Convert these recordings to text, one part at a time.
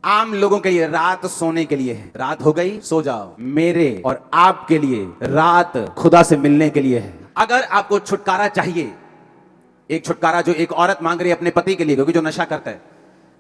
आम लोगों के लिए रात सोने के लिए है। रात हो गई सो जाओ। मेरे और आपके लिए रात खुदा से मिलने के लिए है। अगर आपको छुटकारा चाहिए, एक छुटकारा जो एक औरत मांग रही है अपने पति के लिए, क्योंकि जो नशा करता है,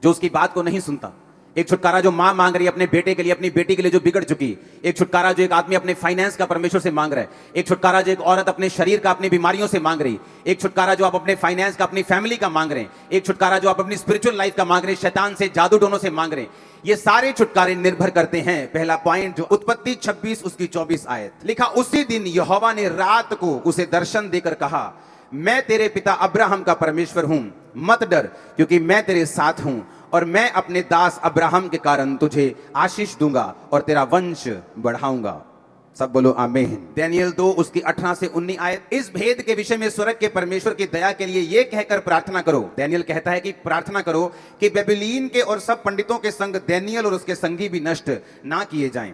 जो उसकी बात को नहीं सुनता। एक छुटकारा जो मां मांग रही है अपने बेटे के लिए, अपनी बेटी के लिए जो बिगड़ चुकी। एक छुटकारा जो एक आदमी अपने फाइनेंस का परमेश्वर से मांग रहा है। एक छुटकारा जो एक औरत अपने शरीर का, अपनी बीमारियों से मांग रही। एक छुटकारा जो आप अपने फाइनेंस का, अपनी फैमिली का मांग रहे हैं। एक छुटकारा जो आप अपनी स्पिरिचुअल लाइफ का मांग रहे हैं, शैतान से, जादू टोनों से मांग रहे हैं। ये सारे छुटकारे निर्भर करते हैं, पहला पॉइंट जो उत्पत्ति 26 उसकी 24 आयत लिखा, उसी दिन यहोवा ने रात को उसे दर्शन देकर कहा, मैं तेरे पिता अब्राहम का परमेश्वर हूं, मत डर, क्योंकि मैं तेरे साथ हूं और मैं अपने दास अब्राहम के कारण तुझे आशीष दूंगा और तेरा वंश बढ़ाऊंगा। सब बोलो आमीन। दानियेल 2 उसकी 18 से 19 आयत, इस भेद के विषय में स्वर्ग के परमेश्वर की दया के लिए यह कहकर प्रार्थना करो। दानियेल कहता है कि प्रार्थना करो कि बेबीलोन के और सब पंडितों के संग दानियेल और उसके संगी भी नष्ट ना किए जाएं।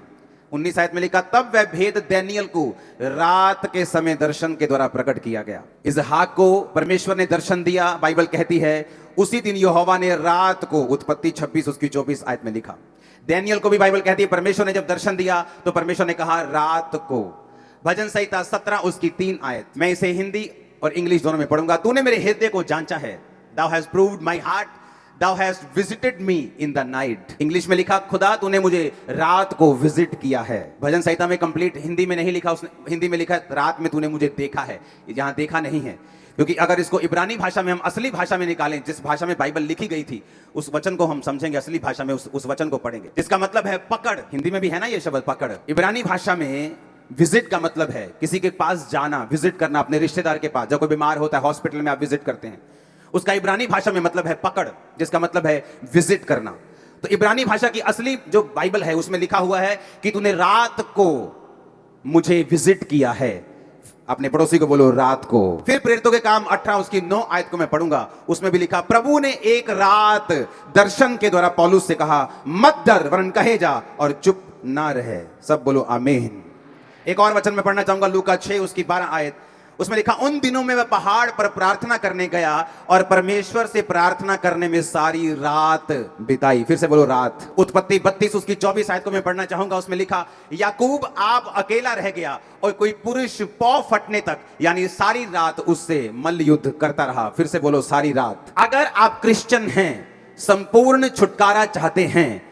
19 आयत में लिखा, तब वह भेद दानियेल को रात के समय दर्शन के द्वारा प्रकट किया गया। इसहाक को परमेश्वर ने दर्शन दिया। बाइबल कहती है उसी दिन यहोवा ने रात को, उत्पत्ति 26 उसकी 24 आयत में लिखा। दानियेल को भी बाइबल कहती है परमेश्वर ने जब दर्शन दिया तो परमेश्वर ने कहा रात को। भजन संहिता 17 उसकी 3 आयत, मैं इसे हिंदी और इंग्लिश दोनों में पढ़ूंगा। तूने मेरे हृदय को जांचा है, thou hast proved my heart, thou hast visited me in the night। English में लिखा, खुदा तूने मुझे रात को विजिट किया है। भजन संहिता में कंप्लीट हिंदी में नहीं लिखा, उसने हिंदी में लिखा रात में तूने मुझे देखा है, जहां देखा नहीं है। क्योंकि अगर इसको इब्रानी भाषा में हम असली भाषा में निकालें, जिस भाषा में बाइबल लिखी गई थी, उस वचन को हम समझेंगे, असली भाषा में उस वचन को पढ़ेंगे, जिसका मतलब है पकड़। हिंदी में भी है ना ये शब्द पकड़। इब्रानी भाषा में विजिट का मतलब है किसी के पास जाना, विजिट करना, अपने रिश्तेदार के पास। जब कोई बीमार होता है हॉस्पिटल में आप विजिट करते हैं, उसका इब्रानी भाषा में मतलब है पकड़, जिसका मतलब है विजिट करना। तो इब्रानी भाषा की असली जो बाइबल है उसमें लिखा हुआ है कि तूने रात को मुझे विजिट किया है। अपने पड़ोसी को बोलो रात को। फिर प्रेरितों के काम 18 उसकी 9 आयत को मैं पढ़ूंगा, उसमें भी लिखा, प्रभु ने एक रात दर्शन के द्वारा पौलुस से कहा, मत डर वरन कहे जा और चुप ना रहे। सब बोलो आमीन। एक और वचन में पढ़ना चाहूंगा, लूका 6 उसकी 12 आयत, उसमें लिखा, उन दिनों में वह पहाड़ पर प्रार्थना करने गया और परमेश्वर से प्रार्थना करने में सारी रात बिताई। फिर से बोलो रात। उत्पत्ति 32 उसकी 24 आयत को मैं पढ़ना चाहूंगा, उसमें लिखा, याकूब आप अकेला रह गया और कोई पुरुष पौ फटने तक, यानी सारी रात उससे मल्ल युद्ध करता रहा। फिर से बोलो सारी रात। अगर आप क्रिश्चियन हैं, संपूर्ण छुटकारा चाहते हैं,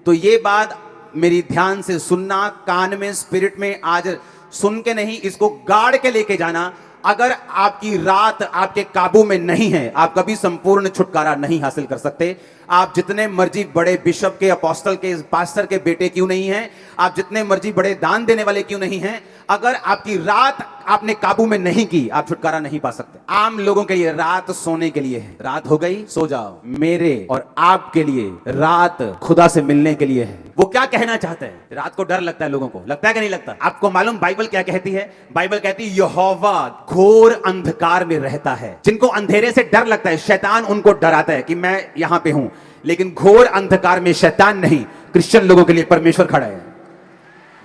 तो ये बात मेरी ध्यान से सुनना, कान में, स्पिरिट में आज सुन के नहीं, इसको गाड़ के लेके जाना। अगर आपकी रात आपके काबू में नहीं है, आप कभी संपूर्ण छुटकारा नहीं हासिल कर सकते। आप जितने मर्जी बड़े बिशप के, अपोस्टल के, पास्टर के बेटे क्यों नहीं हैं, आप जितने मर्जी बड़े दान देने वाले क्यों नहीं हैं, अगर आपकी रात आपने काबू में नहीं की, आप छुटकारा नहीं पा सकते। आम लोगों के लिए रात सोने के लिए है। रात हो गई सो जाओ। मेरे और आपके लिए रात खुदा से मिलने के लिए है। वो क्या कहना चाहते हैं? रात को डर लगता है लोगों को, लगता है कि नहीं लगता? आपको मालूम बाइबल क्या कहती है? बाइबल कहती है यहोवा घोर अंधकार में रहता है। जिनको अंधेरे से डर लगता है, शैतान उनको डराता है कि मैं यहां पे हूं, लेकिन घोर अंधकार में शैतान नहीं, क्रिश्चियन लोगों के लिए परमेश्वर खड़ा है।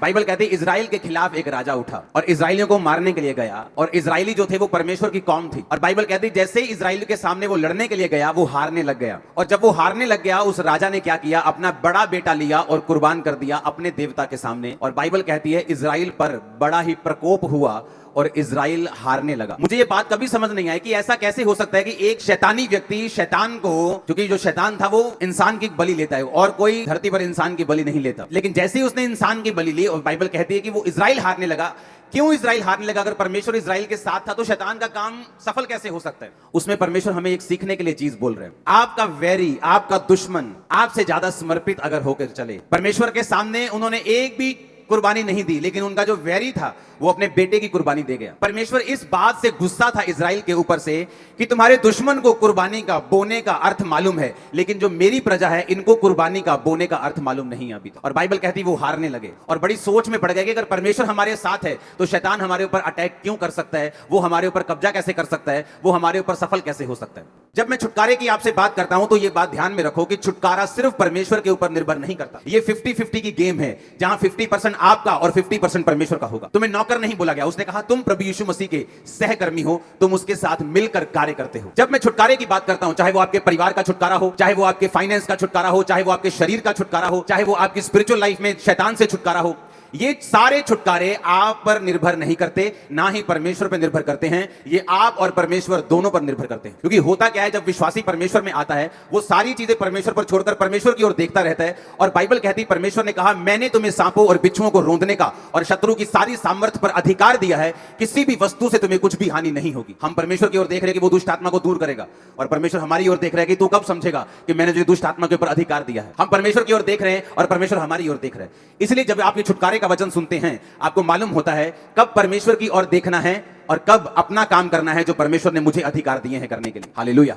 बाइबल कहती है इजराइल के खिलाफ एक राजा उठा और इजराइलियों को मारने के लिए गया, और इजराइली जो थे वो परमेश्वर की कौम थी। और बाइबल कहती है जैसे ही इजराइल के सामने वो लड़ने के लिए गया, वो हारने लग गया। और जब वो हारने लग गया, उस राजा ने क्या किया, अपना बड़ा बेटा लिया और कुर्बान कर दिया अपने देवता के सामने। और बाइबल कहती है इजराइल पर बड़ा ही प्रकोप हुआ और इजराइल हारने लगा। मुझे ये बात कभी समझ नहीं आई कि ऐसा कैसे हो सकता है कि एक शैतानी व्यक्ति शैतान को, क्योंकि जो शैतान था वो इंसान की बलि लेता है और कोई धरती पर इंसान की बलि नहीं लेता, लेकिन जैसे ही उसने इंसान की बलि ली, और बाइबल कहती है कि वो इजराइल हारने लगा। क्यों इजराइल हारने लगा? अगर परमेश्वर इजराइल के साथ था तो शैतान का काम सफल कैसे हो सकता है? उसमें परमेश्वर हमें एक सीखने के लिए चीज बोल रहे हैं। आपका वैरी, आपका दुश्मन आपसे ज्यादा समर्पित अगर होकर चले, परमेश्वर के सामने उन्होंने एक भी कुर्बानी नहीं दी, लेकिन उनका जो वैरी था वो अपने बेटे की कुर्बानी दे गया। परमेश्वर इस बात से गुस्सा था इजराइल के ऊपर से कि तुम्हारे दुश्मन को कुर्बानी का, बोने का अर्थ मालूम है, लेकिन जो मेरी प्रजा है इनको कुर्बानी का, बोने का अर्थ मालूम नहीं है अभी तक। और बाइबल कहती है वो हारने लगे और बड़ी सोच में पड़ गए कि अगर परमेश्वर हमारे साथ है तो शैतान हमारे ऊपर अटैक क्यों कर सकता है, वो हमारे ऊपर कब्जा कैसे कर सकता है, वो हमारे ऊपर सफल कैसे हो सकता है। जब मैं छुटकारे की आपसे बात करता हूं तो ये बात ध्यान में रखो कि छुटकारा सिर्फ परमेश्वर के ऊपर निर्भर नहीं करता। ये 50-50 की गेम है, जहां 50% वचन आपका और 50% परमेश्वर का होगा। तुम्हें नौकर नहीं बोला गया, उसने कहा तुम प्रभु यीशु मसीह के सहकर्मी हो, तुम उसके साथ मिलकर कार्य करते हो। जब मैं छुटकारे की बात करता हूं, चाहे वो आपके परिवार का छुटकारा हो, चाहे वो आपके फाइनेंस का छुटकारा हो, चाहे वो आपके शरीर का छुटकारा हो, चाहे वो आपकी स्पिरिचुअल लाइफ में शैतान से छुटकारा हो, ये सारे छुटकारे आप पर निर्भर नहीं करते, ना ही परमेश्वर पर निर्भर करते हैं। ये आप और परमेश्वर दोनों पर निर्भर करते हैं। क्योंकि होता क्या है, जब विश्वासी परमेश्वर में आता है, वो सारी चीजें परमेश्वर पर छोड़कर परमेश्वर की ओर देखता रहता है। और बाइबल कहती है, परमेश्वर ने कहा मैंने तुम्हें सांपों और बिच्छुओं को रोंदने का और शत्रु की सारी सामर्थ्य पर अधिकार दिया है, किसी भी वस्तु से तुम्हें कुछ भी हानि नहीं होगी। हम परमेश्वर की ओर देख रहे हैं कि वो दुष्ट आत्मा को दूर करेगा, और परमेश्वर हमारी ओर देख रहे हैं कि तू कब समझेगा कि मैंने जो दुष्ट आत्मा के ऊपर अधिकार दिया है। हम परमेश्वर की ओर देख रहे हैं और परमेश्वर हमारी ओर देख रहे हैं। इसलिए जब आप ये छुटकारे का वचन सुनते हैं, आपको मालूम होता है कब परमेश्वर की ओर देखना है और कब अपना काम करना है जो परमेश्वर ने मुझे अधिकार दिए हैं करने के लिए। हालेलुया।